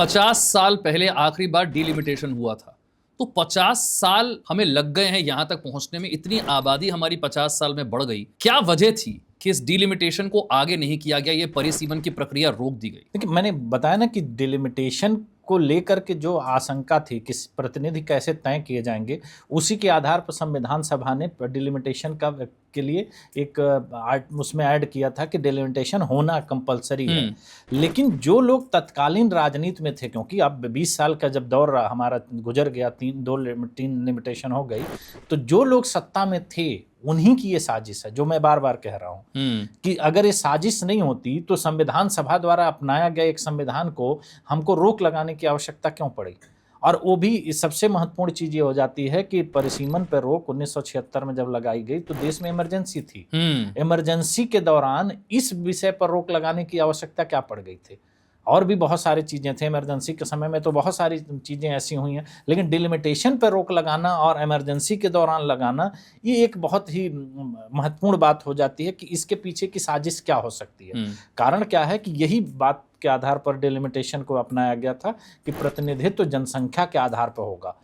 50 साल पहले आखिरी बार डिलिमिटेशन हुआ था। तो 50 साल हमें लग गए हैं यहां तक पहुंचने में, इतनी आबादी हमारी 50 साल में बढ़ गई। क्या वजह थी कि इस डिलिमिटेशन को आगे नहीं किया गया, ये परिसीमन की प्रक्रिया रोक दी गई? देखिए, मैंने बताया ना कि डिलिमिटेशन को लेकर के जो आशंका थी कि प्रतिनिधि कैसे तय किए जाएंगे, उसी के आधार पर संविधान सभा ने डिलिमिटेशन का के लिए एक उसमें ऐड किया था कि डिलिमिटेशन होना कंपलसरी है। लेकिन जो लोग तत्कालीन राजनीति में थे, क्योंकि अब 20 साल का जब दौर हमारा गुजर गया, तीन लिमिटेशन हो गई, तो जो लोग सत्ता में थे उन्हीं की ये साजिश है। जो मैं बार बार कह रहा हूं कि अगर ये साजिश नहीं होती तो संविधान सभा द्वारा अपनाया गया एक संविधान को हमको रोक लगाने की आवश्यकता क्यों पड़ी। और वो भी सबसे महत्वपूर्ण चीज ये हो जाती है कि परिसीमन पर रोक 1976 में जब लगाई गई तो देश में इमरजेंसी थी। इमरजेंसी के दौरान इस विषय पर रोक लगाने की आवश्यकता क्या पड़ गई थी? और भी बहुत सारी चीजें थे इमरजेंसी के समय में, तो बहुत सारी चीजें ऐसी हुई हैं, लेकिन डिलिमिटेशन पर रोक लगाना और इमरजेंसी के दौरान लगाना, ये एक बहुत ही महत्वपूर्ण बात हो जाती है कि इसके पीछे की साजिश क्या हो सकती है। कारण क्या है कि यही बात के आधार पर डिलिमिटेशन को अपनाया गया था कि प्रतिनिधित्व जनसंख्या के आधार पर होगा।